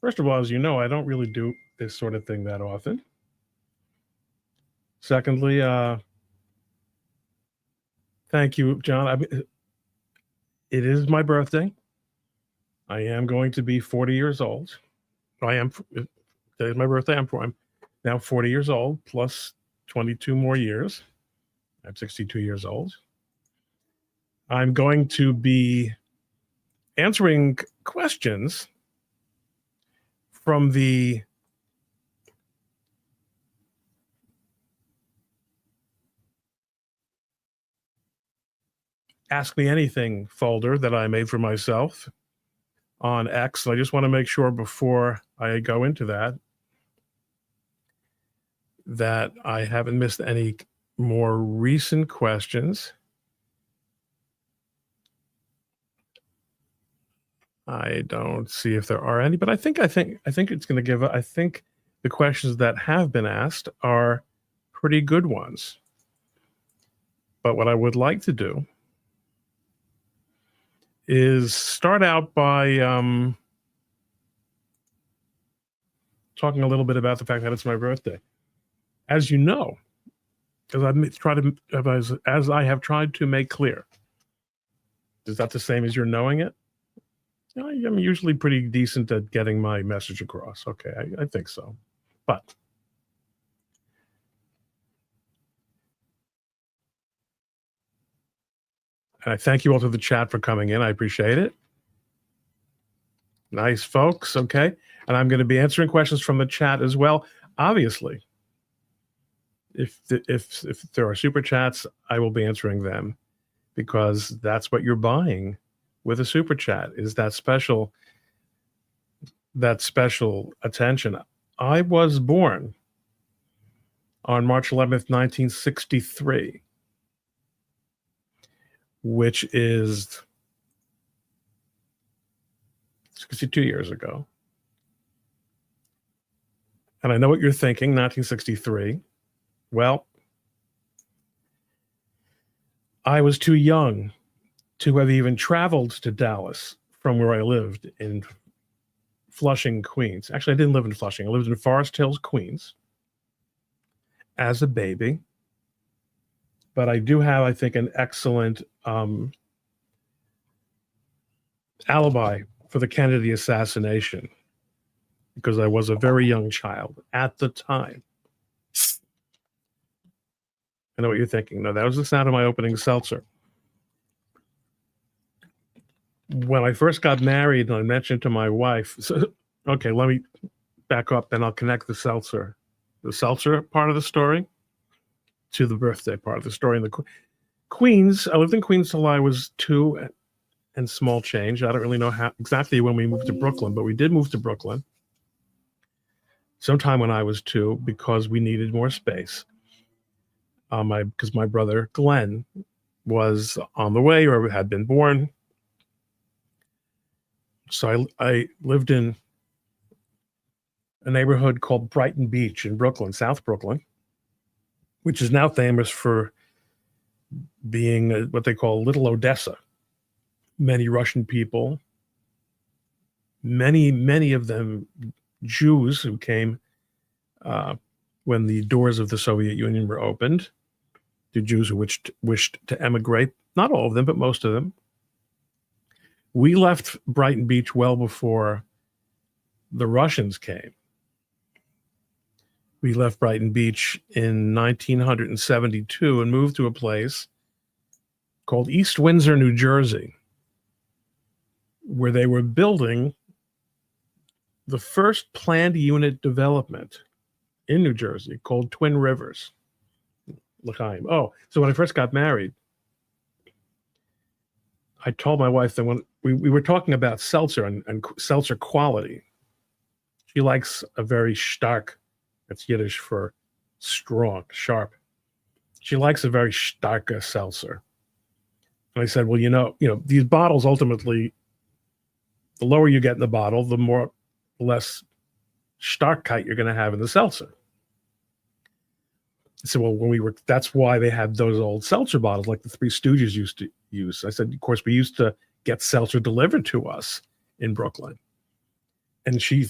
First of all, as you know, I don't really do this sort of thing that often. Secondly, thank you, John. It is my birthday. I am going to be 40 years old. I am. Today's my birthday. I'm now 40 years old, plus 22 more years. I'm 62 years old. I'm going to be answering questions from the Ask Me Anything folder that I made for myself on X. I just want to make sure before I go into that I haven't missed any more recent questions. I don't see if there are any, but I think it's going to give. I think the questions that have been asked are pretty good ones. But what I would like to do is start out by talking a little bit about the fact that it's my birthday. As you know, as I have tried to make clear, is that the same as you're knowing it? I'm usually pretty decent at getting my message across. Okay, I think so. But I thank you all to the chat for coming in. I appreciate it. Nice, folks. Okay. And I'm going to be answering questions from the chat as well. Obviously, if there are super chats, I will be answering them because that's what you're buying with a super chat, is that special attention. I was born on March 11th, 1963, which is 62 years ago. And I know what you're thinking, 1963. Well, I was too young to have even traveled to Dallas from where I lived in Flushing, Queens. Actually, I didn't live in Flushing. I lived in Forest Hills, Queens as a baby. But I do have, I think, an excellent alibi for the Kennedy assassination because I was a very young child at the time. I know what you're thinking. No, that was the sound of my opening seltzer. When I first got married, and I mentioned to my wife, okay, let me back up, and I'll connect the seltzer part of the story to the birthday part of the story. In the Queens, I lived in Queens till I was 2 and small change. I don't really know how exactly when we moved to Brooklyn, but we did move to Brooklyn sometime when I was 2 because we needed more space. Because my brother Glenn was on the way or had been born. So I lived in a neighborhood called Brighton Beach in Brooklyn, South Brooklyn, which is now famous for being what they call Little Odessa. Many Russian people, many of them Jews who came when the doors of the Soviet Union were opened, the Jews who wished to emigrate, not all of them, but most of them. We left Brighton Beach well before the Russians came. We left Brighton Beach in 1972 and moved to a place called East Windsor, New Jersey, where they were building the first planned unit development in New Jersey called Twin Rivers. L'chaim. Oh, so when I first got married, I told my wife that when we were talking about seltzer and seltzer quality, she likes a very stark, that's Yiddish for strong, sharp. She likes a very stark seltzer. And I said, well, you know, these bottles ultimately, the lower you get in the bottle, the less starkheit you're going to have in the seltzer. I said, well, that's why they had those old seltzer bottles like the Three Stooges used to use. I said, of course, we used to get seltzer delivered to us in Brooklyn. And she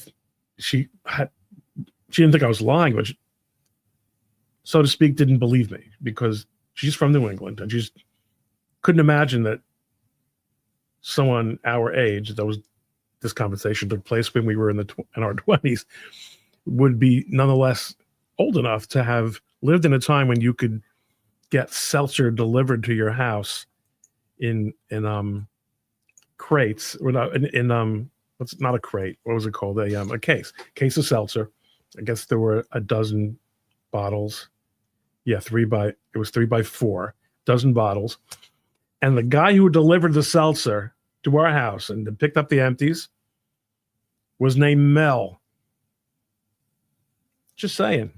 she didn't think I was lying, but she, so to speak, didn't believe me because she's from New England and she just couldn't imagine that someone our age, this conversation took place when we were in our 20s, would be nonetheless old enough to have lived in a time when you could get seltzer delivered to your house in crates, or not in what's not a crate, what was it called, a case of seltzer. I guess there were a dozen bottles. Yeah, it was 3x4 dozen bottles, and the guy who delivered the seltzer to our house and picked up the empties was named Mel. Just saying.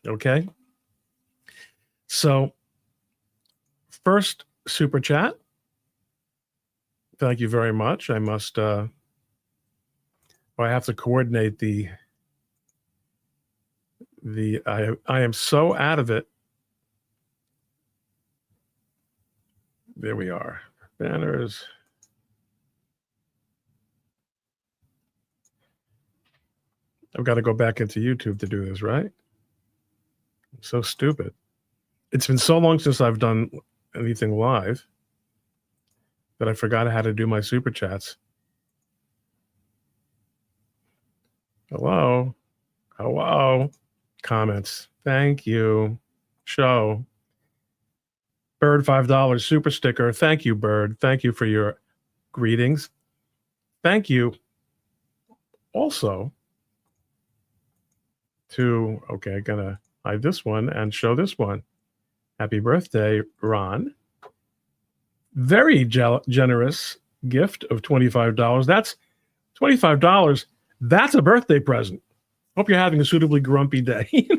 Okay. So, first super chat. Thank you very much. I must I have to coordinate I am so out of it. There we are. Banners. I've got to go back into YouTube to do this, right? I'm so stupid. It's been so long since I've done anything live that I forgot how to do my super chats. Hello. Comments. Thank you. Show. Bird, $5 super sticker. Thank you, Bird. Thank you for your greetings. Thank you also to, okay, I gotta hide this one and show this one. Happy birthday, Ron. Very generous gift of $25. That's $25. That's a birthday present. Hope you're having a suitably grumpy day.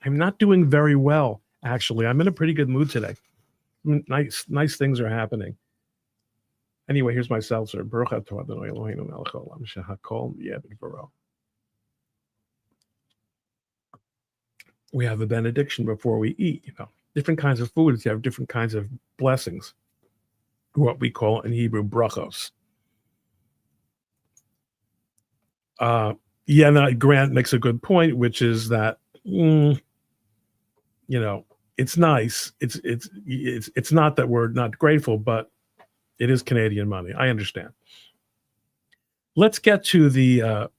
I'm not doing very well, actually. I'm in a pretty good mood today. Nice things are happening. Anyway, here's my seltzer. We have a benediction before we eat. Different kinds of foods, you have different kinds of blessings, what we call in Hebrew brachos. Grant makes a good point, which is that it's nice. It's not that we're not grateful, but it is Canadian money. I understand. Let's get to the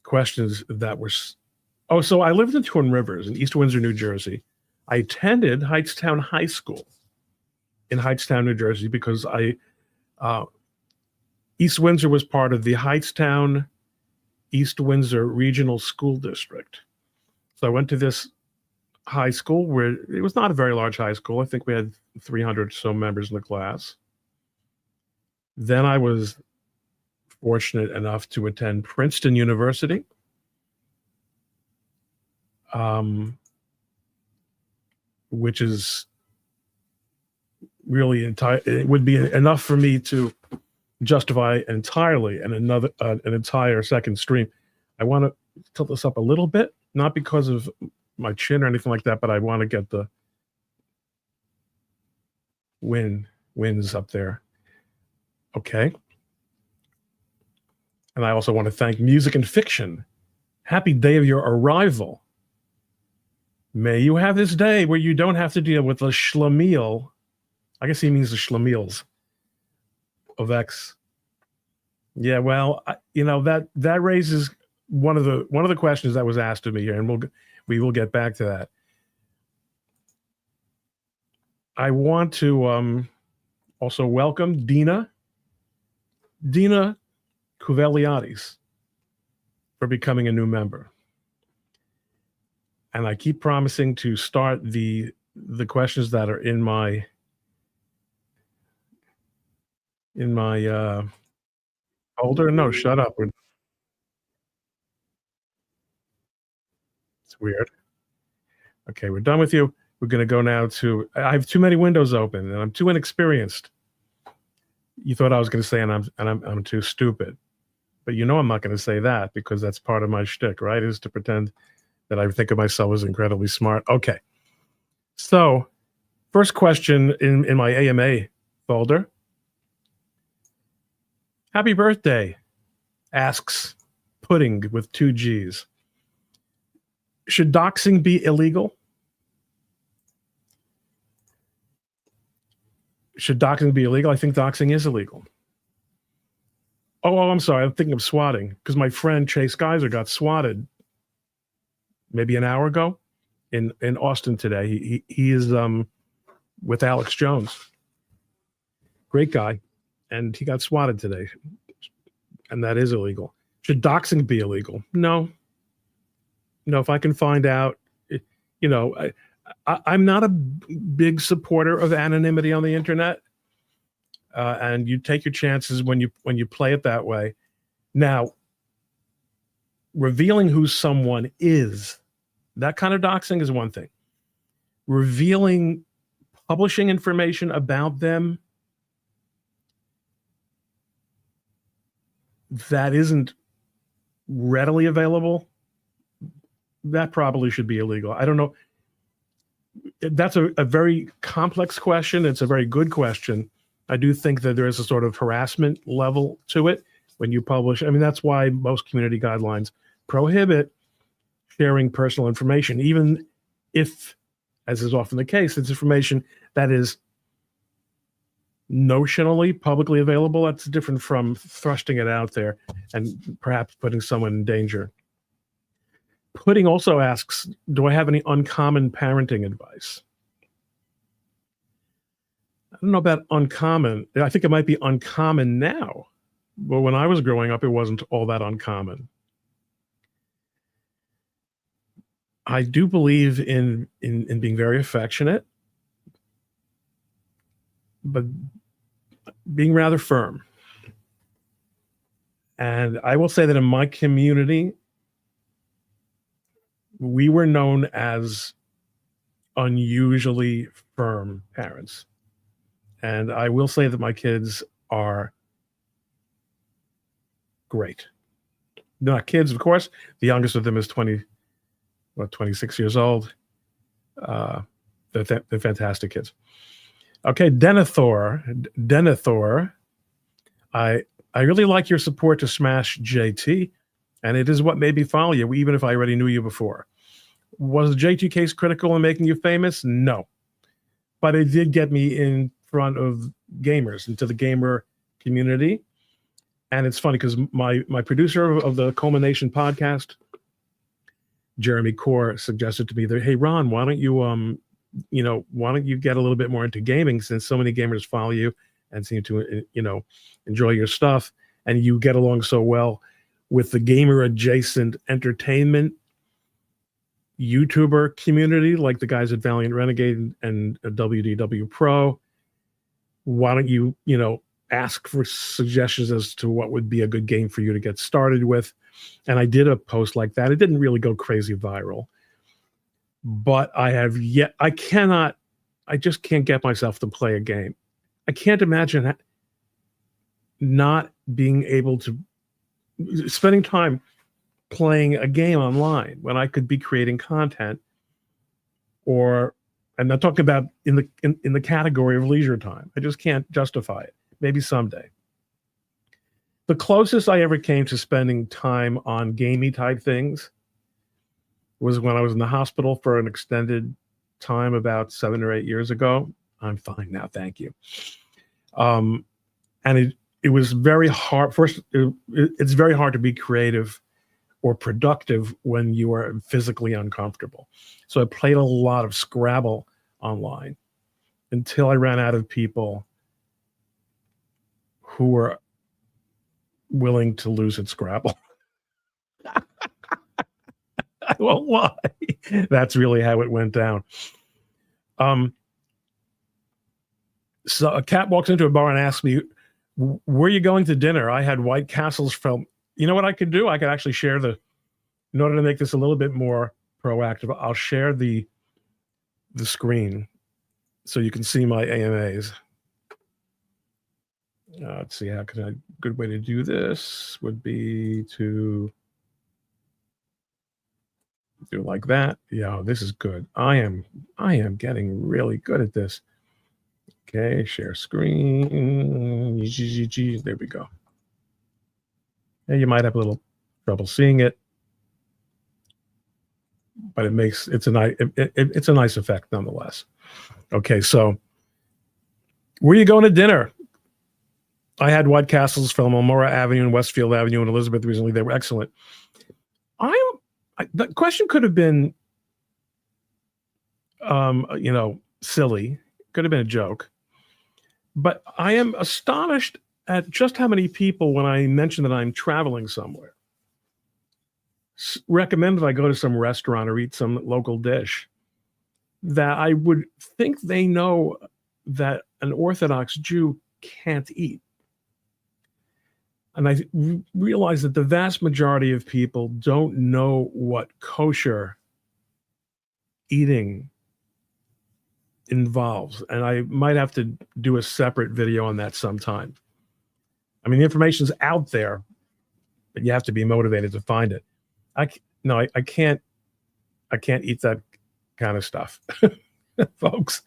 questions that were. Oh, so I lived in Twin Rivers in East Windsor, New Jersey. I attended Hightstown High School in Hightstown, New Jersey, because East Windsor was part of the Hightstown East Windsor Regional School District. So I went to this high school where it was not a very large high school. I think we had 300 or so members in the class. Then I was fortunate enough to attend Princeton University. Which is really it would be enough for me to justify entirely an entire second stream. I want to tilt this up a little bit, not because of my chin or anything like that, but I want to get the wins up there. Okay. And I also want to thank Music and Fiction. Happy day of your arrival. May you have this day where you don't have to deal with the schlemiel. I guess he means the schlemiels of X. Yeah, well, that raises one of the questions that was asked of me here, and we will get back to that. I want to also welcome Dina Kuveliadis for becoming a new member. And I keep promising to start the questions that are in my folder. No, shut up. It's weird. Okay, we're done with you. We're going to go now to. I have too many windows open, and I'm too inexperienced. You thought I was going to say, and I'm too stupid, but I'm not going to say that because that's part of my shtick, right? Is to pretend that I think of myself as incredibly smart. Okay. So, first question in my AMA folder. Happy birthday, asks, pudding with 2 G's. Should doxing be illegal? Should doxing be illegal? I think doxing is illegal. Oh, I'm sorry. I'm thinking of swatting because my friend Chase Geyser got swatted maybe an hour ago in Austin today. He is with Alex Jones. Great guy. And he got swatted today. And that is illegal. Should doxing be illegal? No. No, if I can find out, I'm not a big supporter of anonymity on the internet. And you take your chances when you play it that way. Now, revealing who someone is, that kind of doxing is one thing. Publishing information about them that isn't readily available, that probably should be illegal. I don't know. That's a very complex question. It's a very good question. I do think that there is a sort of harassment level to it when you publish. I mean, that's why most community guidelines prohibit sharing personal information, even if, as is often the case, it's information that is notionally publicly available. That's different from thrusting it out there and perhaps putting someone in danger. Pudding also asks, do I have any uncommon parenting advice? I don't know about uncommon. I think it might be uncommon now. But when I was growing up, it wasn't all that uncommon. I do believe in being very affectionate, but being rather firm. And I will say that in my community, we were known as unusually firm parents. And I will say that my kids are great. They're not kids, of course. The youngest of them is 26 years old. They're fantastic kids. Okay, Denethor. I really like your support to Smash JT, and it is what made me follow you, even if I already knew you before. Was the JT case critical in making you famous? No. But it did get me in front of gamers, into the gamer community. And it's funny because my producer of the Coleman podcast, Jeremy Core, suggested to me that, hey, Ron, why don't you get a little bit more into gaming since so many gamers follow you and seem to, enjoy your stuff, and you get along so well with the gamer adjacent entertainment YouTuber community, like the guys at Valiant Renegade and WDW Pro. Why don't you, ask for suggestions as to what would be a good game for you to get started with? And I did a post like that. It didn't really go crazy viral, but I just can't get myself to play a game. I can't imagine not being able to spending time playing a game online when I could be creating content, or I'm not talking about in the category of leisure time. I just can't justify it. Maybe someday. The closest I ever came to spending time on gamey type things was when I was in the hospital for an extended time about 7 or 8 years ago. I'm fine now, thank you. And it was very hard. First, it's very hard to be creative or productive when you are physically uncomfortable. So I played a lot of Scrabble online until I ran out of people who were willing to lose at Scrabble. I won't lie. That's really how it went down. So a cat walks into a bar and asks me, where are you going to dinner? I had White Castle's film. You know what I could do? I could actually share in order to make this a little bit more proactive, I'll share the screen so you can see my AMAs. Let's see, a good way to do this would be to do like that. Yeah, this is good. I am getting really good at this. Okay, share screen. There we go. Yeah, you might have a little trouble seeing it, but it's a nice effect nonetheless. Okay, so where are you going to dinner? I had White Castles from Elmora Avenue and Westfield Avenue in Elizabeth recently. They were excellent. The question could have been, silly. Could have been a joke. But I am astonished at just how many people, when I mention that I'm traveling somewhere, recommend that I go to some restaurant or eat some local dish, that I would think they know that an Orthodox Jew can't eat. And I realize that the vast majority of people don't know what kosher eating involves. And I might have to do a separate video on that sometime. I mean, the information's out there, but you have to be motivated to find it. I can't eat that kind of stuff, folks.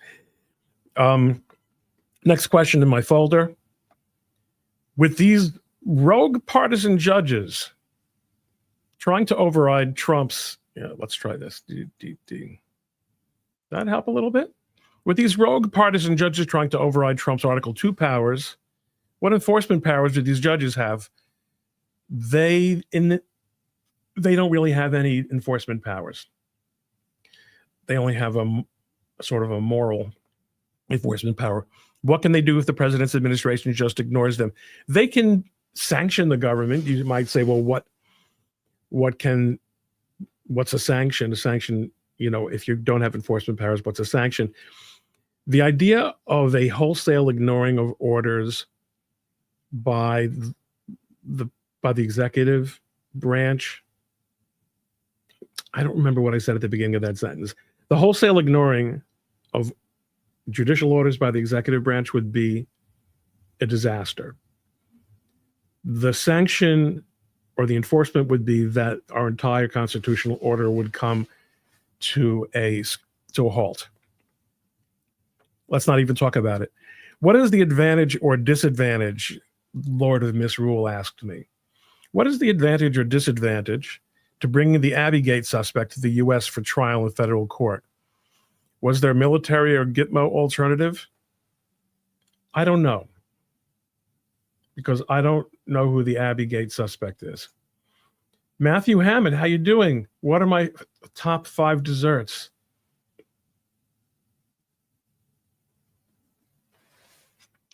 Next question in my folder. With these rogue partisan judges trying to override Trump's, let's try this. That help a little bit? With these rogue partisan judges trying to override Trump's Article 2 powers, what enforcement powers do these judges have? They don't really have any enforcement powers. They only have a sort of a moral enforcement power. What can they do if the president's administration just ignores them? They can sanction the government. You might say, well, what's a sanction? A sanction, if you don't have enforcement powers, what's a sanction? The idea of a wholesale ignoring of orders by the executive branch. I don't remember what I said at the beginning of that sentence. The wholesale ignoring of judicial orders by the executive branch would be a disaster. The sanction or the enforcement would be that our entire constitutional order would come to a halt. Let's not even talk about it. What is the advantage or disadvantage, Lord of Misrule asked me. What is the advantage or disadvantage to bringing the Abbey-Gate suspect to the U.S. for trial in federal court? Was there a military or Gitmo alternative? I don't know, because I don't know who the Abbey-Gate suspect is. Matthew Hammond, how you doing? What are my top 5 desserts?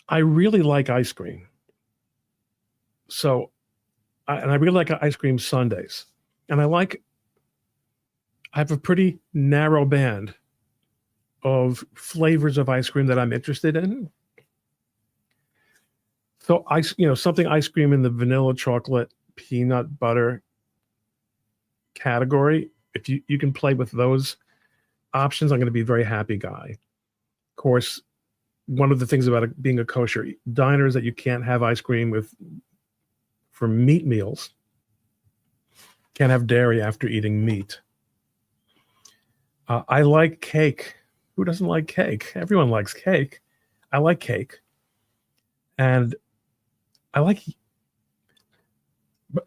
I really like ice cream. I really like ice cream sundaes. And I have a pretty narrow band of flavors of ice cream that I'm interested in. So something ice cream in the vanilla, chocolate, peanut butter category. If you can play with those options, I'm going to be a very happy guy. Of course, one of the things about being a kosher diner is that you can't have ice cream for meat meals. Can't have dairy after eating meat. I like cake. Who doesn't like cake? Everyone likes cake. I like cake. And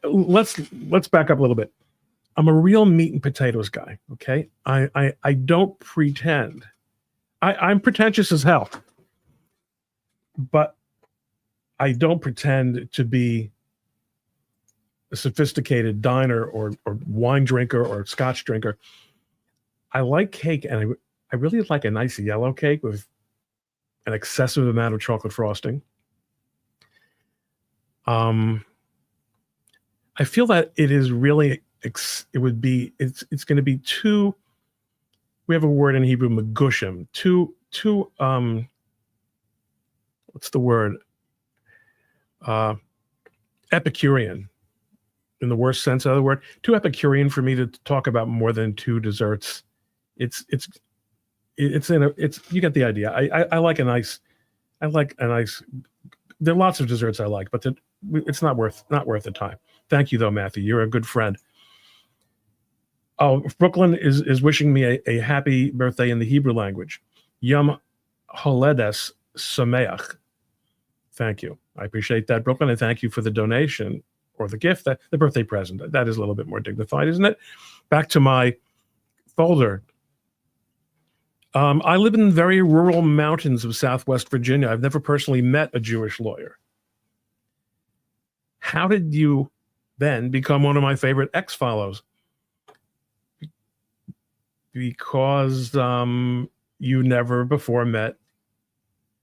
let's back up a little bit. I'm a real meat and potatoes guy, okay? I don't pretend. I'm pretentious as hell. But I don't pretend to be a sophisticated diner or wine drinker or scotch drinker. I like cake, and I really like a nice yellow cake with an excessive amount of chocolate frosting. I feel that it is really, it's going to be too, we have a word in Hebrew, megushim, too, what's the word? Epicurean, in the worst sense of the word. Too Epicurean for me to talk about more than 2 desserts. You get the idea. I like a nice. There are lots of desserts I like, but it's not worth the time. Thank you though, Matthew. You're a good friend. Oh, Brooklyn is wishing me a happy birthday in the Hebrew language. Yom Holedes Sameach. Thank you. I appreciate that, Brooklyn, and thank you for the donation or the gift, that the birthday present. That is a little bit more dignified, isn't it? Back to my folder. I live in very rural mountains of Southwest Virginia. I've never personally met a Jewish lawyer. How did you then become one of my favorite X-Follows? Because you never before met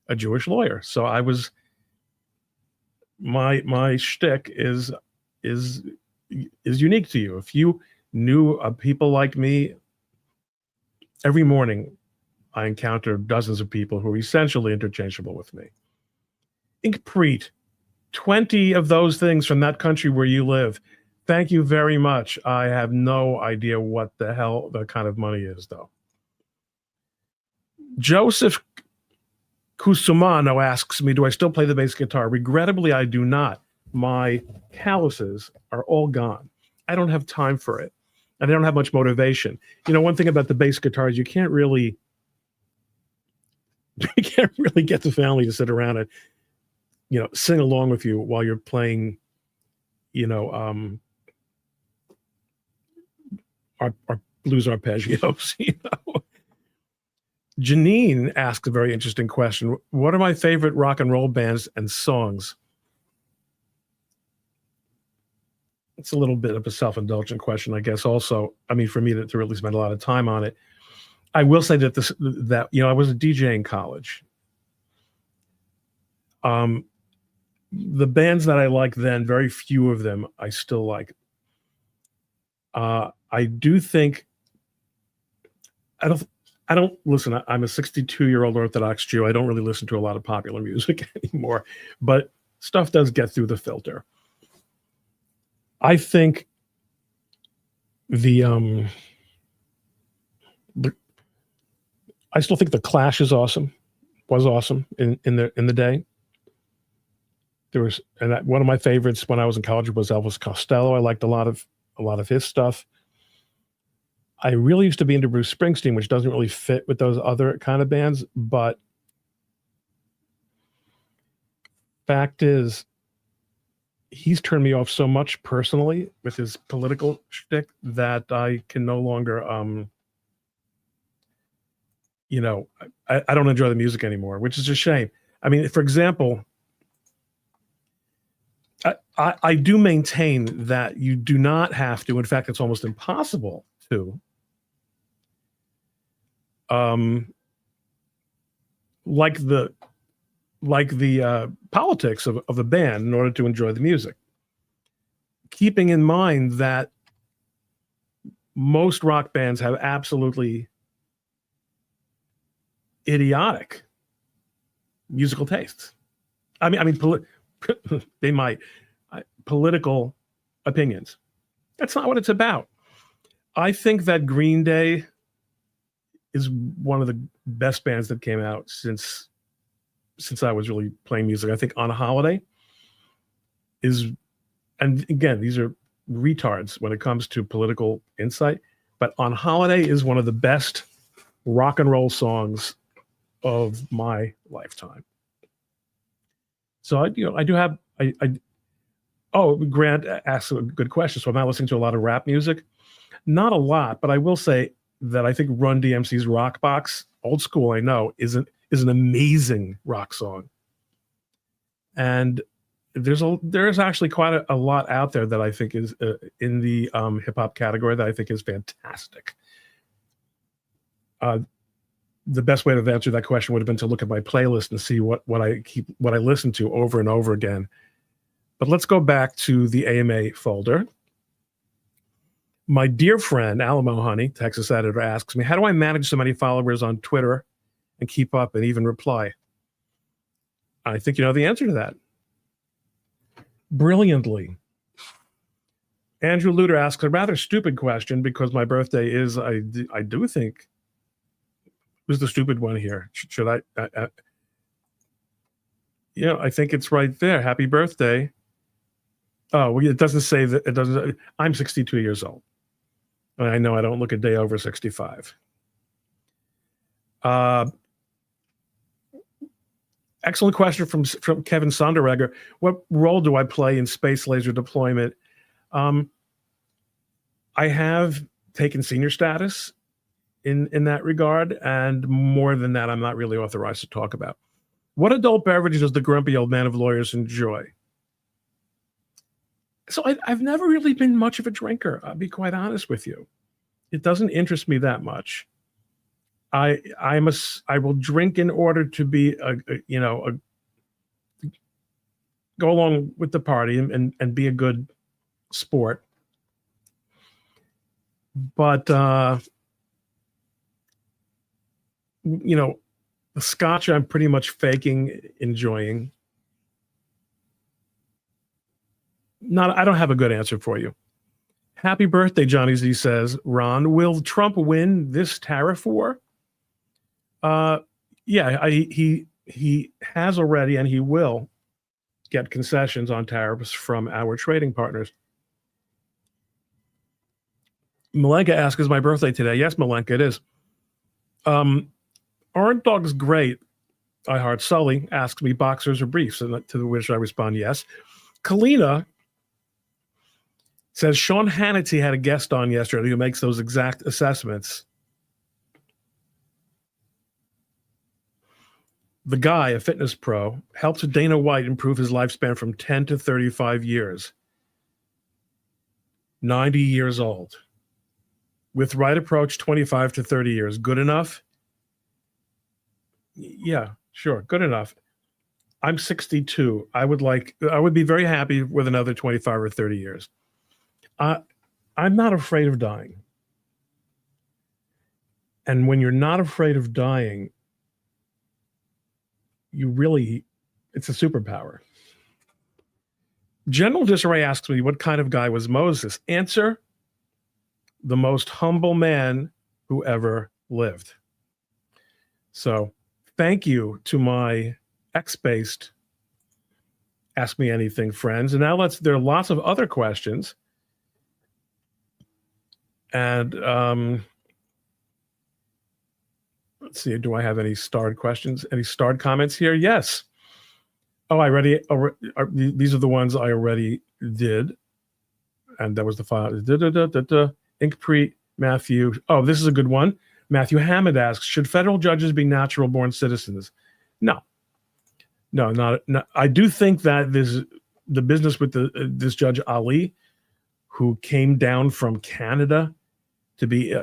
a Jewish lawyer. So I was, my shtick is unique to you. If you knew people like me, every morning I encounter dozens of people who are essentially interchangeable with me. Inkpreet, 20 of those things from that country where you live. Thank you very much. I have no idea what the hell the kind of money is, though. Joseph Kusumano asks me, do I still play the bass guitar? Regrettably, I do not. My calluses are all gone. I don't have time for it, and I don't have much motivation. You know, one thing about the bass guitar is you can't really get the family to sit around and, you know, sing along with you while you're playing, you know, our blues arpeggios. You know, Janine asked a very interesting question. What are my favorite rock and roll bands and songs? It's a little bit of a self-indulgent question, I guess. Also, I mean, for me to really spend a lot of time on it, I will say that that you know, I was a DJ in college. The bands that I liked then, very few of them I still like. I do think I don't listen. I'm a 62-year-old Orthodox Jew. I don't really listen to a lot of popular music anymore, but stuff does get through the filter. I think I still think the Clash is awesome. Was awesome in the day. There was, and one of my favorites when I was in college was Elvis Costello. I liked a lot of his stuff. I really used to be into Bruce Springsteen, which doesn't really fit with those other kind of bands. But fact is, he's turned me off so much personally with his political shtick that I can no longer, you know, I don't enjoy the music anymore, which is a shame. I mean, for example, I do maintain that you do not have to. In fact, it's almost impossible to like the politics of the band in order to enjoy the music. Keeping in mind that most rock bands have absolutely idiotic musical tastes. I mean, they might political opinions. That's not what it's about. I think that Green Day is one of the best bands that came out since I was really playing music. I think On a Holiday is, and again, these are retards when it comes to political insight, but On Holiday is one of the best rock and roll songs of my lifetime. So I do have, oh, Grant asked a good question. So I'm not listening to a lot of rap music. Not a lot, but I will say that I think Run DMC's Rock Box, old school, I know, is an amazing rock song. And there's actually quite a lot out there that I think is in the hip hop category that I think is fantastic. The best way to answer that question would have been to look at my playlist and see what I listen to over and over again. But let's go back to the AMA folder. My dear friend, Alamo Honey, Texas editor, asks me, how do I manage so many followers on Twitter and keep up and even reply? I think you know the answer to that. Brilliantly. Andrew Luter asks a rather stupid question because my birthday is, I do think, who's the stupid one here? Should I you know, I think it's right there. Happy birthday. Oh, well, it doesn't say that. It doesn't. I'm 62 years old. And I know I don't look a day over 65. Excellent question from Kevin Sonderegger. What role do I play in space laser deployment? I have taken senior status in that regard, and more than that, I'm not really authorized to talk about. What adult beverage does the grumpy old man of lawyers enjoy? So I've never really been much of a drinker. I'll be quite honest with you. It doesn't interest me that much. I will drink in order to be go along with the party and be a good sport. But the scotch I'm pretty much faking enjoying. I don't have a good answer for you. Happy birthday, Johnny Z says. Ron, will Trump win this tariff war? Yeah, he has already, and he will get concessions on tariffs from our trading partners. Malenka asks, is my birthday today? Yes, Malenka, it is. Aren't dogs great? I Heart Sully asks me boxers or briefs, and to which I respond yes. Kalina says Sean Hannity had a guest on yesterday who makes those exact assessments. The guy, a fitness pro, helped Dana White improve his lifespan from 10 to 35 years. 90 years old. With right approach, 25 to 30 years. Good enough? Yeah, sure. Good enough. I'm 62. I would be very happy with another 25 or 30 years. I'm not afraid of dying. And when you're not afraid of dying, it's a superpower. General Disarray asks me, what kind of guy was Moses? Answer, the most humble man who ever lived. So thank you to my X-based Ask Me Anything friends. And now there are lots of other questions. And let's see, do I have any starred questions? Any starred comments here? Yes. Oh, these are the ones I already did. And that was the file. Inkpreet, Matthew. Oh, this is a good one. Matthew Hammond asks, should federal judges be natural born citizens? No, not. I do think that the business with this Judge Ali, who came down from Canada to be,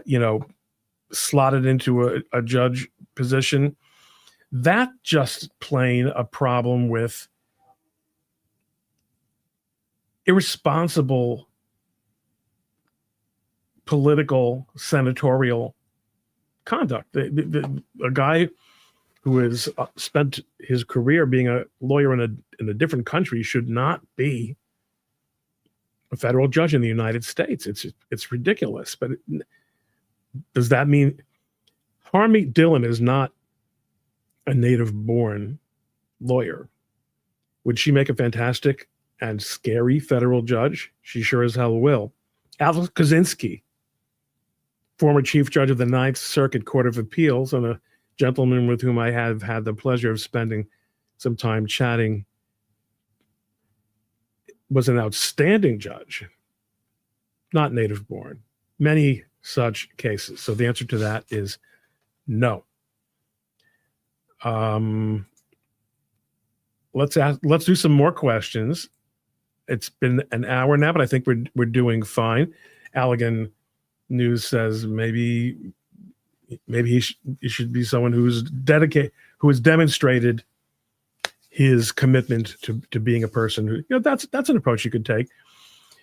slotted into a judge position, that just plain a problem with irresponsible political senatorial conduct. A guy who has spent his career being a lawyer in a different country should not be a federal judge in the United States. It's ridiculous. But does that mean Harmeet Dillon is not a native-born lawyer? Would she make a fantastic and scary federal judge? She sure as hell will. Alex Kaczynski, former chief judge of the Ninth Circuit Court of Appeals, and a gentleman with whom I have had the pleasure of spending some time chatting, was an outstanding judge, not native-born. Many such cases. So the answer to that is no. Let's do some more questions. It's been an hour now, but I think we're doing fine. Allegan News says maybe he should be someone who has demonstrated his commitment to being a person who, that's an approach you could take.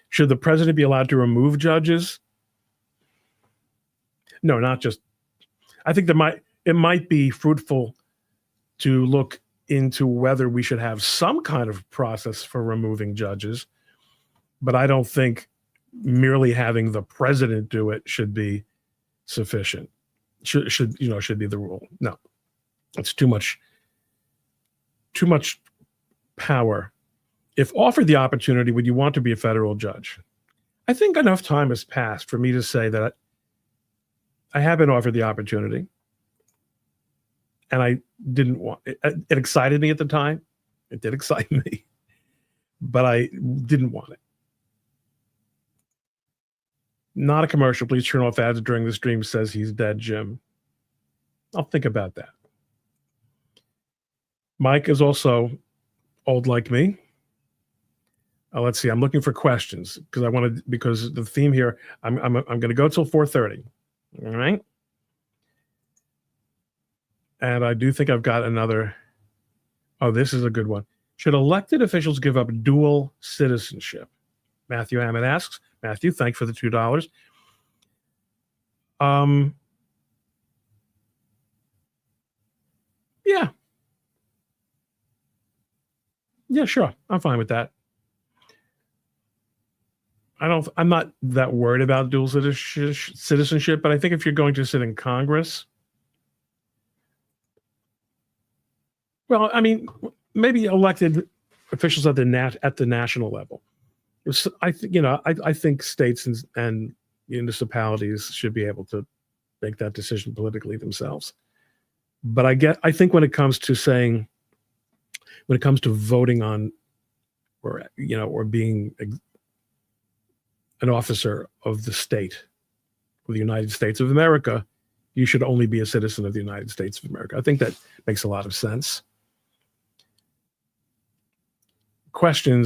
Should the president be allowed to remove judges? No, not just. I think it might be fruitful to look into whether we should have some kind of process for removing judges, but I don't think merely having the president do it should be sufficient. Should be the rule. No, it's too much power. If offered the opportunity, would you want to be a federal judge? I think enough time has passed for me to say that I have been offered the opportunity. and I didn't want it. It excited me at the time. It did excite me, but I didn't want it. Not a commercial. Please turn off ads during the stream. Says he's dead, Jim. I'll think about that. Mike is also old like me. Let's see. I'm looking for questions because the theme here. I'm going to go till 4:30. All right. And I do think I've got another. Oh, this is a good one. Should elected officials give up dual citizenship? Matthew Hammond asks. Matthew, thanks for the $2. Yeah. Yeah, sure. I'm fine with that. I'm not that worried about dual citizenship, but I think if you're going to sit in Congress, well, I mean, maybe elected officials at the national level. I think states and municipalities should be able to make that decision politically themselves. But I think when it comes to voting on, or being an officer of the state of the United States of America, you should only be a citizen of the United States of America. I think that makes a lot of sense.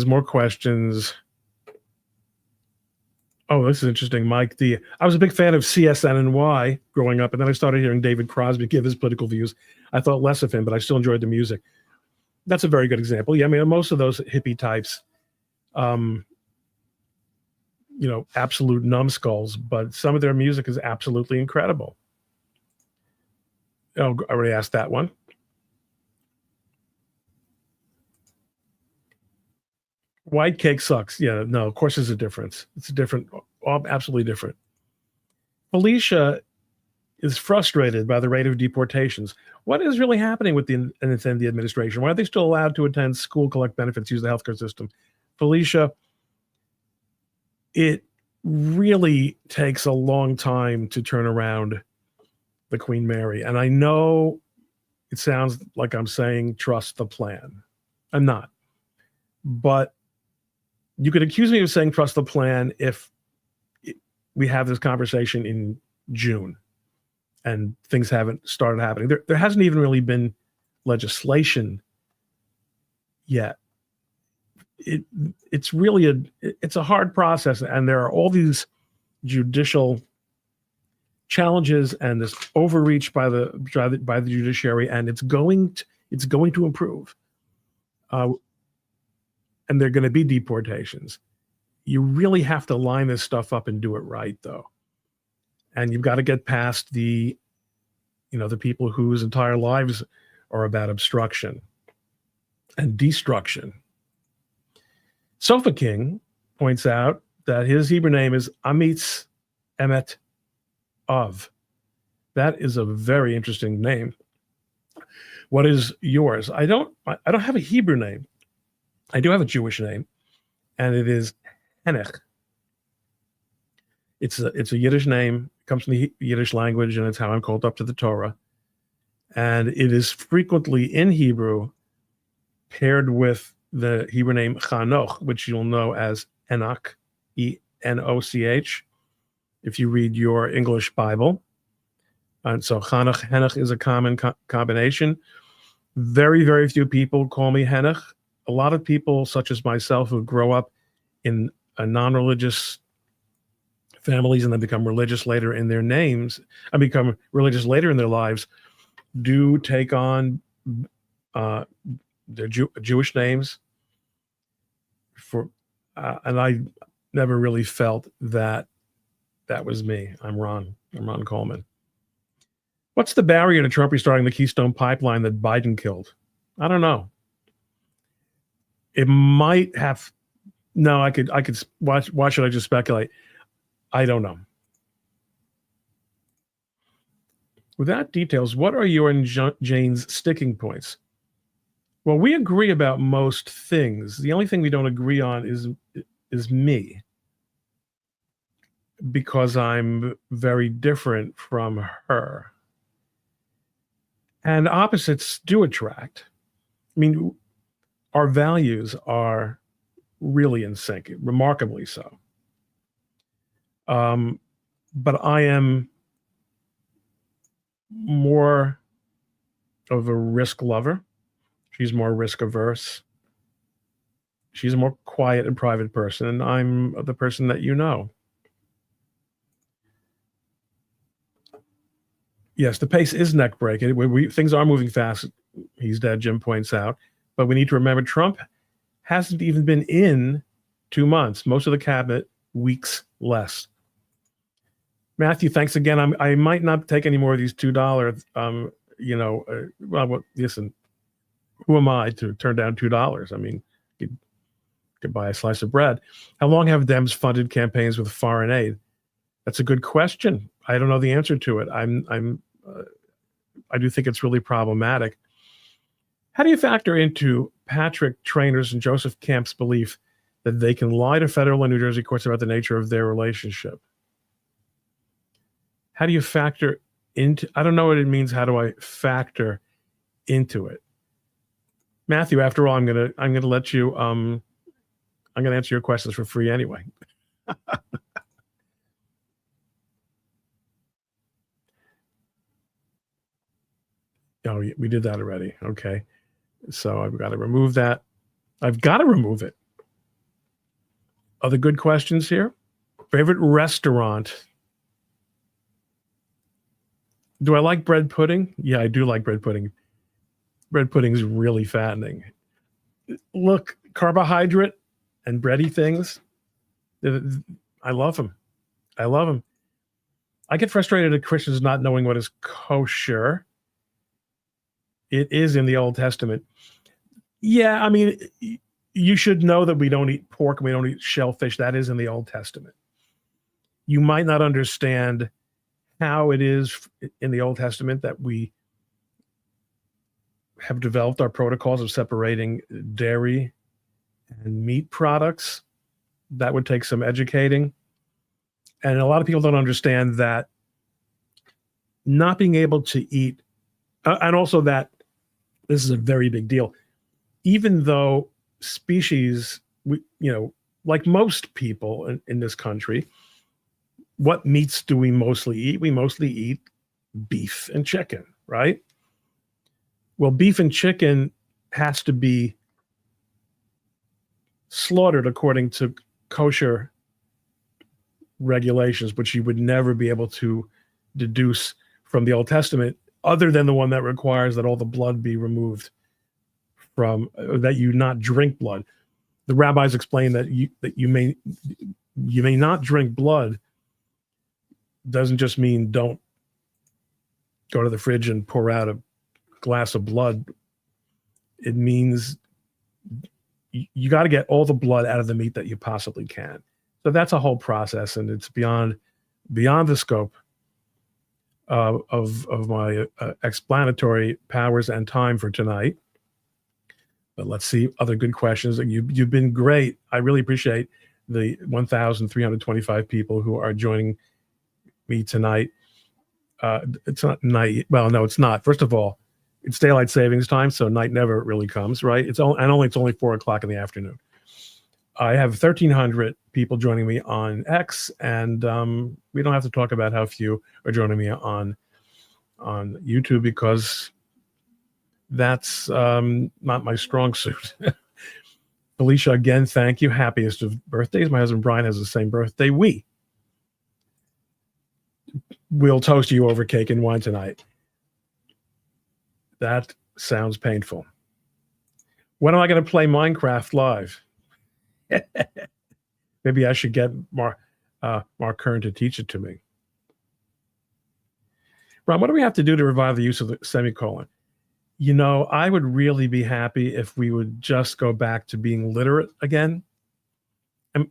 More questions. Oh, this is interesting, Mike. I was a big fan of CSNNY growing up, and then I started hearing David Crosby give his political views. I thought less of him, but I still enjoyed the music. That's a very good example. Yeah, I mean, most of those hippie types, absolute numbskulls, but some of their music is absolutely incredible. Oh, I already asked that one. White cake sucks. Yeah, no, of course there's a difference. It's absolutely different. Felicia is frustrated by the rate of deportations. What is really happening within the administration? Why are they still allowed to attend school, collect benefits, use the healthcare system? Felicia, it really takes a long time to turn around the Queen Mary. And I know it sounds like I'm saying trust the plan. I'm not. But you could accuse me of saying trust the plan if we have this conversation in June and things haven't started happening. There hasn't even really been legislation yet. It's really it's a hard process, and there are all these judicial challenges and this overreach by the judiciary, and it's going to improve. And there are going to be deportations. You really have to line this stuff up and do it right, though. And you've got to get past the people whose entire lives are about obstruction and destruction. Sofa King points out that his Hebrew name is Amitz Emet Av. That is a very interesting name. What is yours? I don't have a Hebrew name. I do have a Jewish name, and it is Henech. It's a Yiddish name. It comes from the Yiddish language, and it's how I'm called up to the Torah. And it is frequently in Hebrew paired with the Hebrew name Chanoch, which you'll know as Enoch, Enoch, if you read your English Bible. And so Henoch is a common combination. Very, very few people call me Henoch. A lot of people, such as myself, who grow up in a non-religious families and then become religious later in their names, and become religious later in their lives, do take on their Jewish names. And I never really felt that was me. I'm Ron Coleman. What's the barrier to Trump restarting the Keystone Pipeline that Biden killed? I don't know. It might have. No, I could. Why should I just speculate? I don't know. Without details, what are you and Jane's sticking points? Well, we agree about most things. The only thing we don't agree on is me, because I'm very different from her. And opposites do attract. I mean, our values are really in sync, remarkably so. But I am more of a risk lover. She's more risk averse. She's a more quiet and private person, and I'm the person that you know. Yes, the pace is neck breaking. Things are moving fast. He's dead, Jim points out. But we need to remember Trump hasn't even been in 2 months. Most of the cabinet, weeks less. Matthew, thanks again. I might not take any more of these $2. Well, listen, who am I to turn down $2? I mean, you could buy a slice of bread. How long have Dems funded campaigns with foreign aid? That's a good question. I don't know the answer to it. I do think it's really problematic. How do you factor into Patrick Trainor's and Joseph Camp's belief that they can lie to federal and New Jersey courts about the nature of their relationship? How do you factor into? I don't know what it means. How do I factor into it? Matthew, after all, I'm gonna let you. I'm gonna answer your questions for free anyway. Oh, we did that already. Okay. So I've got to remove that. I've got to remove it. Other good questions here? Favorite restaurant? Do I like bread pudding? Yeah, I do like bread pudding. Bread pudding is really fattening. Look, carbohydrate and bready things, I love them. I love them. I get frustrated at Christians not knowing what is kosher. It is in the Old Testament. Yeah, I mean, you should know that we don't eat pork and we don't eat shellfish. That is in the Old Testament. You might not understand how it is in the Old Testament that we have developed our protocols of separating dairy and meat products. That would take some educating. And a lot of people don't understand that not being able to eat, and also that this is a very big deal. Even though species, like most people in this country, what meats do we mostly eat? We mostly eat beef and chicken, right? Well, beef and chicken has to be slaughtered according to kosher regulations, which you would never be able to deduce from the Old Testament, other than the one that requires that all the blood be removed from, that you not drink blood. The rabbis explain that you may not drink blood. Doesn't just mean don't go to the fridge and pour out a glass of blood. It means you got to get all the blood out of the meat that you possibly can. So that's a whole process, and it's beyond the scope of my explanatory powers and time for tonight. But let's see other good questions. You've been great. I really appreciate the 1,325 people who are joining me tonight. It's not night. Well, no, it's not. First of all, it's daylight savings time, so night never really comes, right? It's only 4:00 in the afternoon. I have 1,300 people joining me on X, and we don't have to talk about how few are joining me on YouTube, because that's not my strong suit. Felicia, again, thank you. Happiest of birthdays. My husband Brian has the same birthday. We'll toast you over cake and wine tonight. That sounds painful. When am I going to play Minecraft live? Maybe I should get Mark Kern to teach it to me. Ron, what do we have to do to revive the use of the semicolon? I would really be happy if we would just go back to being literate again. And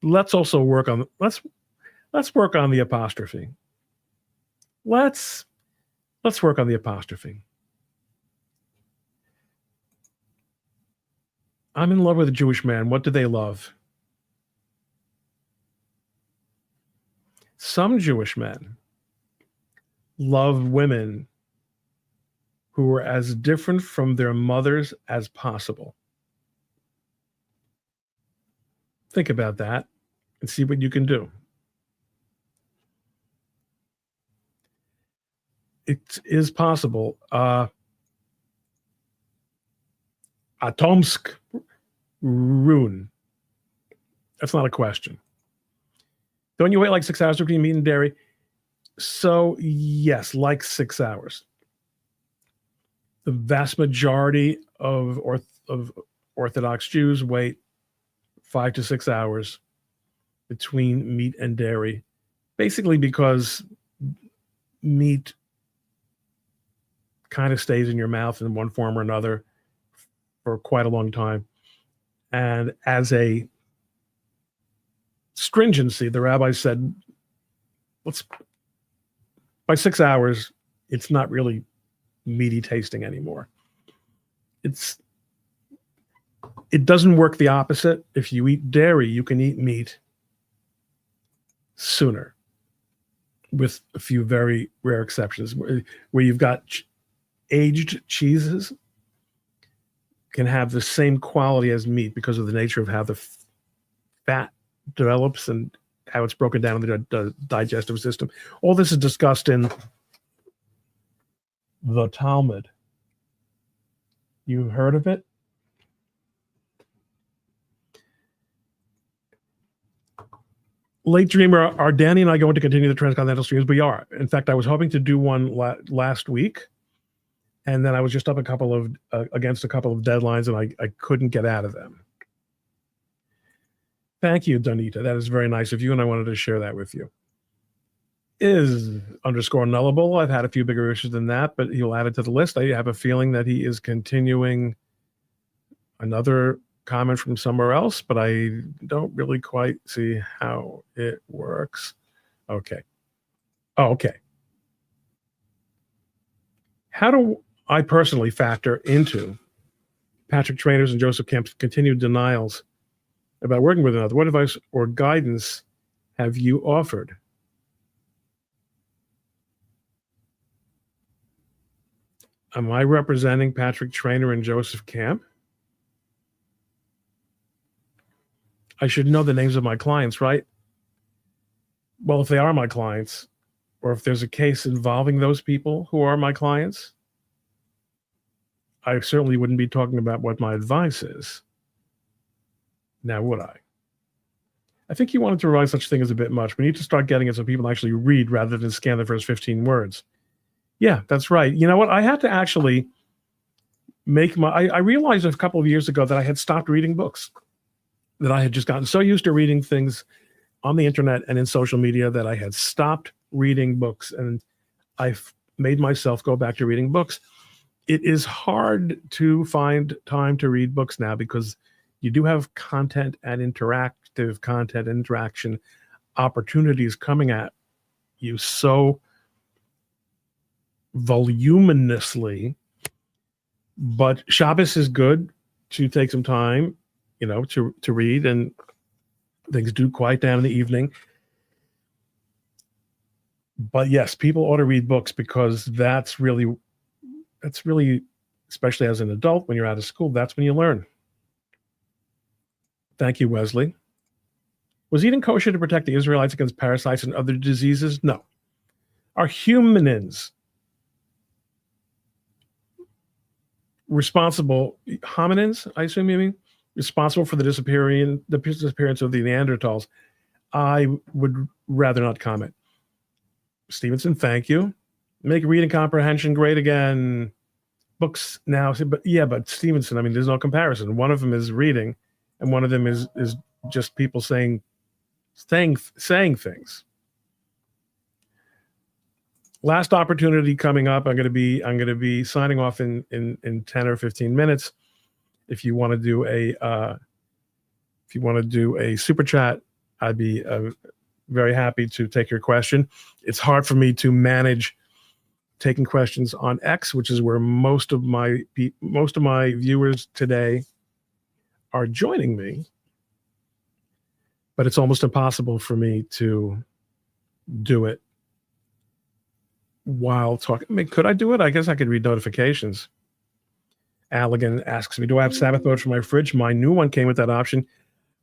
let's also work on let's work on the apostrophe. Let's work on the apostrophe. I'm in love with a Jewish man. What do they love? Some Jewish men love women who were as different from their mothers as possible. Think about that and see what you can do. It is possible. Atomsk Rune. That's not a question. Don't you wait like 6 hours between meat and dairy? So, yes, like 6 hours. The vast majority of Orthodox Jews wait 5 to 6 hours between meat and dairy, basically because meat kind of stays in your mouth in one form or another for quite a long time. And as a stringency, the rabbi said, by 6 hours, it's not really meaty tasting anymore. It doesn't work the opposite. If you eat dairy, you can eat meat sooner, with a few very rare exceptions, where you've got aged cheeses can have the same quality as meat because of the nature of how the fat develops and how it's broken down in the digestive system. All this is discussed in the Talmud. You heard of it? Late Dreamer, are Danny and I going to continue the transcontinental streams? We are. In fact, I was hoping to do one last week, and then I was just up against a couple of deadlines, and I couldn't get out of them. Thank you, Donita. That is very nice of you, and I wanted to share that with you. Is underscore nullable. I've had a few bigger issues than that, but he'll add it to the list. I have a feeling that he is continuing another comment from somewhere else, but I don't really quite see how it works. Okay. Oh, okay. How do I personally factor into Patrick Trainer's and Joseph Camp's continued denials about working with another? What advice or guidance have you offered? Am I representing Patrick Trainer and Joseph Camp? I should know the names of my clients, right? Well, if they are my clients, or if there's a case involving those people who are my clients, I certainly wouldn't be talking about what my advice is. Now, would I? I think you wanted to revise such thing as a bit much. We need to start getting it so people actually read rather than scan the first 15 words. Yeah, that's right. You know what? I had to actually I realized a couple of years ago that I had stopped reading books, that I had just gotten so used to reading things on the internet and in social media that I had stopped reading books, and I've made myself go back to reading books. It is hard to find time to read books now because you do have content and interactive content, interaction opportunities coming at you so voluminously. But Shabbos is good to take some time, to read, and things do quiet down in the evening. But yes, people ought to read books because that's really, especially as an adult, when you're out of school, that's when you learn. Thank you, Wesley. Was eating kosher to protect the Israelites against parasites and other diseases? No. Are humanins responsible, hominins, I assume you mean, responsible for the disappearance of the Neanderthals? I would rather not comment. Stevenson, thank you. Make reading comprehension great again. Books now, but Stevenson, I mean, there's no comparison. One of them is reading, and one of them is just people saying things. Last opportunity coming up. I'm going to be signing off in 10 or 15 minutes. If you want to do a super chat, I'd be very happy to take your question. It's hard for me to manage taking questions on X, which is where most of my viewers today are joining me. But it's almost impossible for me to do it while talking. I mean, could I do it? I guess I could read notifications. Allegan asks me, do I have Sabbath mode for my fridge? My new one came with that option.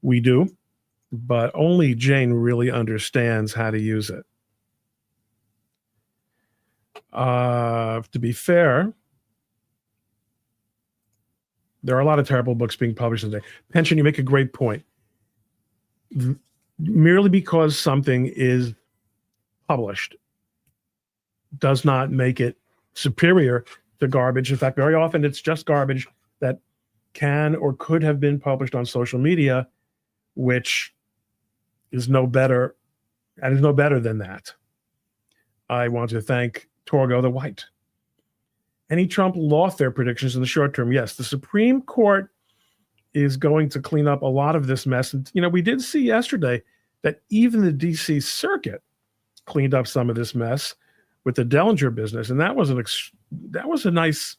We do, but only Jane really understands how to use it. To be fair, there are a lot of terrible books being published today. Pension, you make a great point. Merely because something is published does not make it superior to garbage. In fact, very often it's just garbage that can or could have been published on social media, which is no better and is no better than that. I want to thank Torgo the White. Any Trump lawfare predictions in the short term? Yes, the Supreme Court is going to clean up a lot of this mess. And, we did see yesterday that even the D.C. Circuit cleaned up some of this mess with the Dellinger business, and that was a nice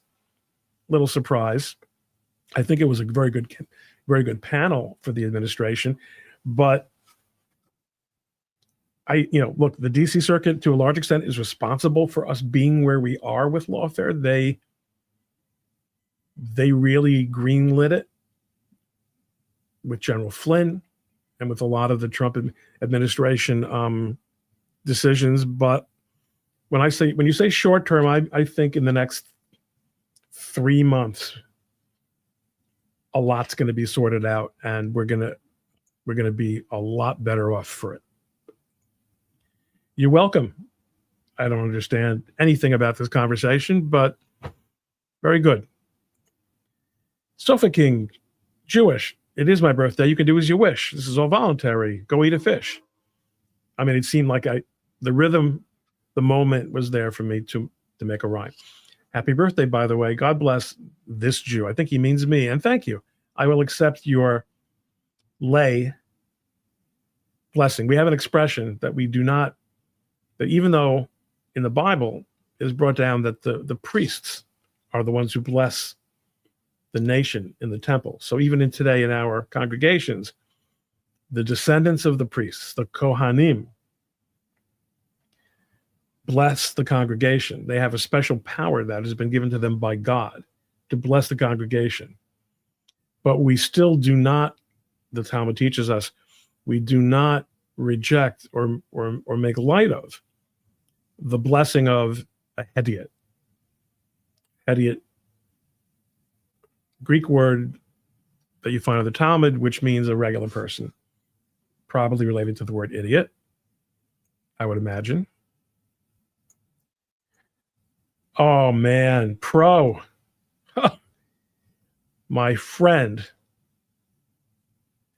little surprise. I think it was a very good panel for the administration. But look, the D.C. Circuit to a large extent is responsible for us being where we are with lawfare. They really greenlit it with General Flynn and with a lot of the Trump administration decisions. But when you say short term, I think in the next 3 months, a lot's going to be sorted out, and we're going to be a lot better off for it. You're welcome. I don't understand anything about this conversation, but very good. Sofa King, Jewish. It is my birthday. You can do as you wish. This is all voluntary. Go eat a fish. I mean, it seemed like the rhythm, the moment was there for me to make a rhyme. Happy birthday, by the way. God bless this Jew. I think he means me. And thank you. I will accept your lay blessing. We have an expression that that even though in the Bible it is brought down that the priests are the ones who bless the nation in the temple. So even today in our congregations, the descendants of the priests, the Kohanim, bless the congregation. They have a special power that has been given to them by God to bless the congregation. But we still do not, the Talmud teaches us, we do not reject or make light of the blessing of a hediot. Hediot, Greek word that you find in the Talmud, which means a regular person, probably related to the word idiot, I would imagine. Oh man, Pro, my friend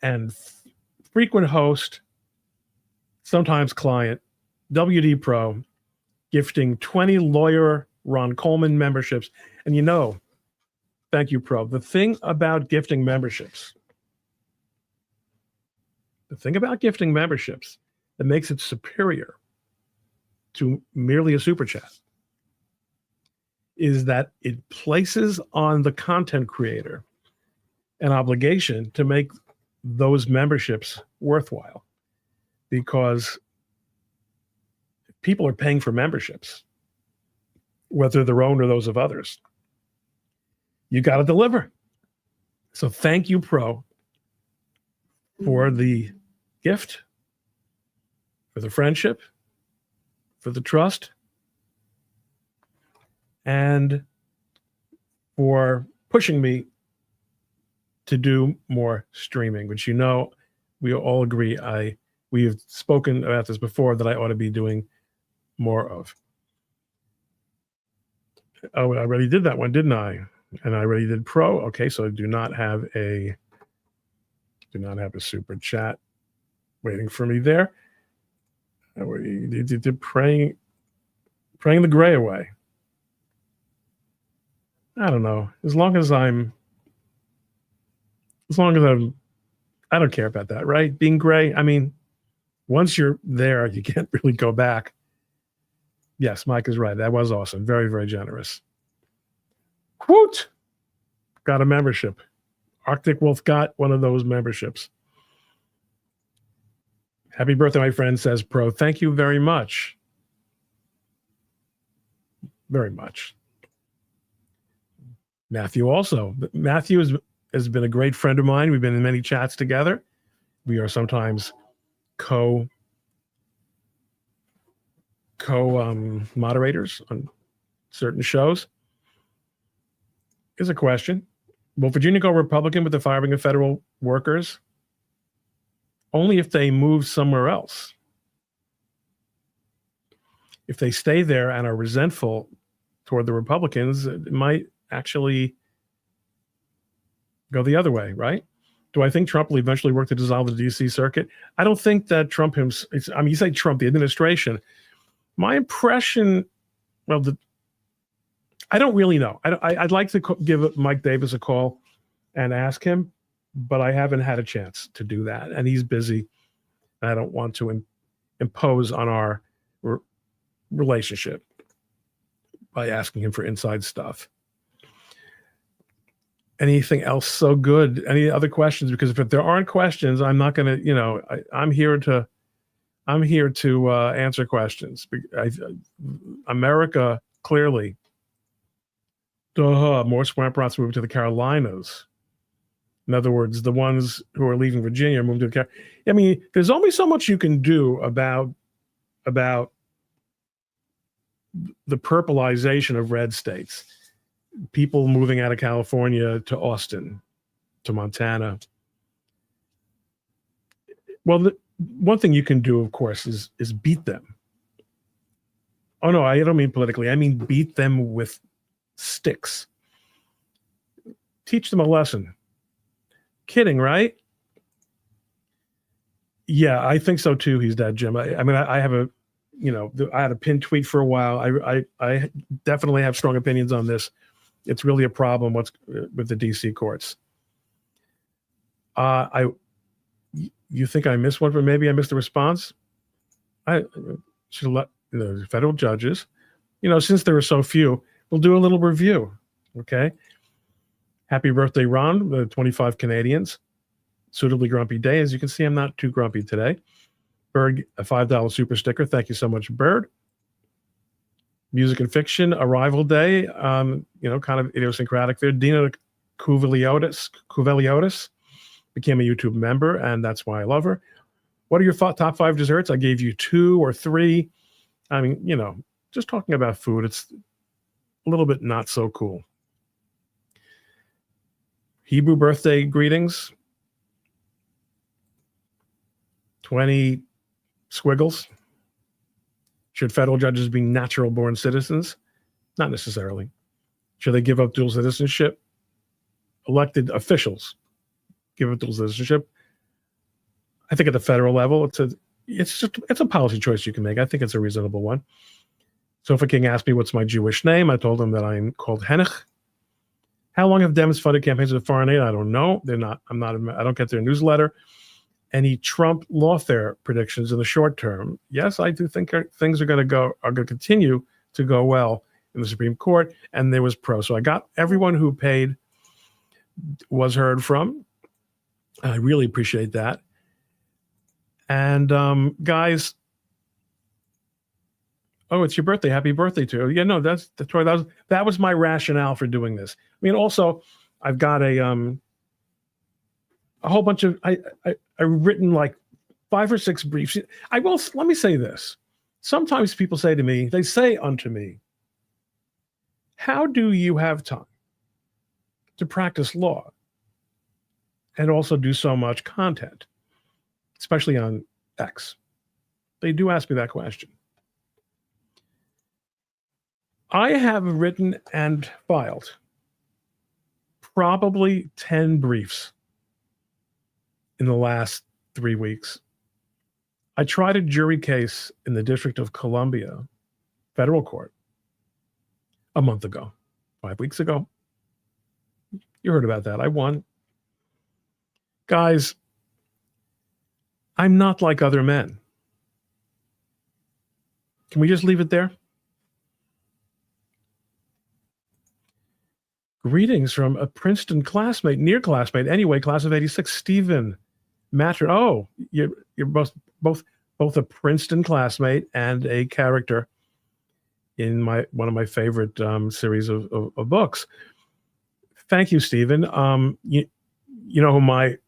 and frequent host, sometimes client, WD Pro, gifting 20 lawyer Ron Coleman memberships. And thank you, Pro. The thing about gifting memberships that makes it superior to merely a super chat is that it places on the content creator an obligation to make those memberships worthwhile, because people are paying for memberships, whether their own or those of others. You got to deliver. So thank you, Pro, for the gift, for the friendship, for the trust, and for pushing me to do more streaming, which we all agree we have spoken about this before, that I ought to be doing more of. Oh, I already did that one, didn't I? And I already did Pro. Okay, so I do not have a super chat waiting for me there. We did praying the gray away. I don't know. As long as I'm, I don't care about that, right? Being gray. I mean, once you're there, you can't really go back. Yes, Mike is right. That was awesome. Very, very generous. Quote, got a membership. Arctic Wolf got one of those memberships. Happy birthday, my friend, says Pro. Thank you very much. very much. Matthew also. Matthew has been a great friend of mine. We've been in many chats together. We are sometimes co-moderators on certain shows. Here's a question. Will Virginia go Republican with the firing of federal workers? Only if they move somewhere else. If they stay there and are resentful toward the Republicans, it might actually go the other way, right? Do I think Trump will eventually work to dissolve the D.C. circuit? I don't think that Trump himself, you say Trump, the administration. My impression, well, I don't really know. I'd like to give Mike Davis a call and ask him, but I haven't had a chance to do that. And he's busy. And I don't want to impose on our relationship by asking him for inside stuff. Anything else so good? Any other questions? Because if there aren't questions, I'm not going to, I'm here to answer questions. America, clearly, more swamp rats moved to the Carolinas. In other words, the ones who are leaving Virginia moved to the Carolinas. I mean, there's only so much you can do about the purpleization of red states. People moving out of California to Austin, to Montana. Well, one thing you can do, of course, is beat them. Oh, no, I don't mean politically. I mean beat them with sticks. Teach them a lesson. Kidding, right? Yeah, I think so too. He's dead, Jim. I mean, I have I had a pinned tweet for a while. I definitely have strong opinions on this. It's really a problem with the D.C. courts. You think I missed one, but maybe I missed the response? I should let the federal judges, since there are so few, we'll do a little review. Okay. Happy birthday, Ron, the 25 Canadians. Suitably grumpy day. As you can see, I'm not too grumpy today. Bird, a $5 super sticker. Thank you so much, Bird. Music and fiction, Arrival Day, kind of idiosyncratic there. Dina Cuveliotis became a YouTube member, and that's why I love her. What are your top 5 desserts? I gave you 2 or 3. I mean, just talking about food, it's a little bit not so cool. Hebrew birthday greetings. 20 squiggles. Should federal judges be natural-born citizens? Not necessarily. Should they give up dual citizenship? Elected officials give up dual citizenship. I think at the federal level, it's a policy choice you can make. I think it's a reasonable one. Sofa King asked me what's my Jewish name. I told him that I'm called Henoch. How long have Dems funded campaigns with foreign aid? I don't know. I don't get their newsletter. Any Trump lawfare predictions in the short term? Yes, I do think things are going to continue to go well in the Supreme Court, and there was pro. So I got everyone who paid was heard from. I really appreciate that. And guys, oh, it's your birthday. Happy birthday to you. Yeah, no, that was my rationale for doing this. I mean, also, I've got a whole bunch of I've written like 5 or 6 briefs. Let me say this. Sometimes people say unto me, how do you have time to practice law and also do so much content, especially on X? They do ask me that question. I have written and filed probably 10 briefs in the last 3 weeks. I tried a jury case in the District of Columbia federal court a month ago, 5 weeks ago. You heard about that. I won. Guys, I'm not like other men. Can we just leave it there? Greetings from a Princeton classmate, near classmate, anyway, class of 86, Stephen Matter. Oh, you're both a Princeton classmate and a character in one of my favorite series of books. Thank you, Stephen. You know who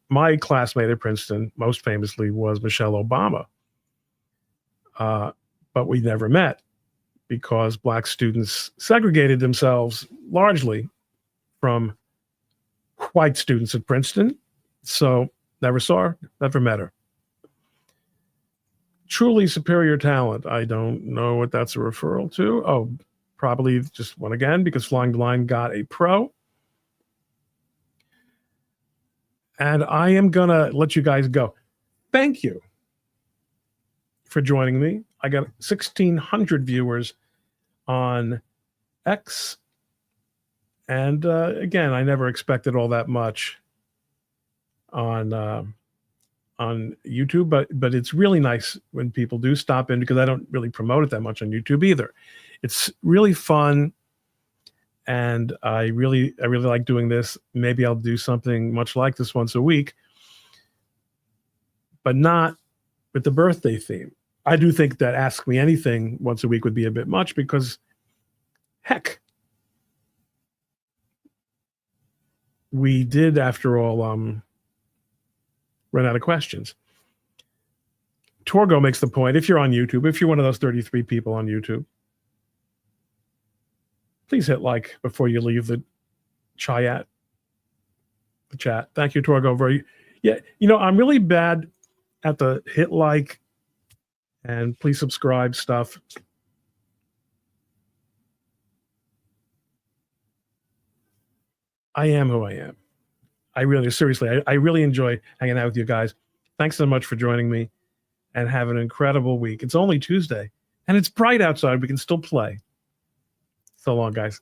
my classmate at Princeton most famously was Michelle Obama, but we never met because Black students segregated themselves largely from white students at Princeton. So never saw her, never met her. Truly superior talent. I don't know what that's a referral to. Oh, probably just one again because Flying Blind got a pro. And I am going to let you guys go. Thank you for joining me. I got 1,600 viewers on X. And again, I never expected all that much on YouTube, but it's really nice when people do stop in because I don't really promote it that much on YouTube either. It's really fun. And I really like doing this. Maybe I'll do something much like this once a week, but not with the birthday theme. I do think that Ask Me Anything once a week would be a bit much because, heck, we did, after all, run out of questions. Torgo makes the point, if you're on YouTube, if you're one of those 33 people on YouTube, please hit like before you leave the chat. Thank you, Torgo. Yeah, I'm really bad at the hit like and please subscribe stuff. I am who I am. I really enjoy hanging out with you guys. Thanks so much for joining me and have an incredible week. It's only Tuesday and it's bright outside. We can still play. So long, guys.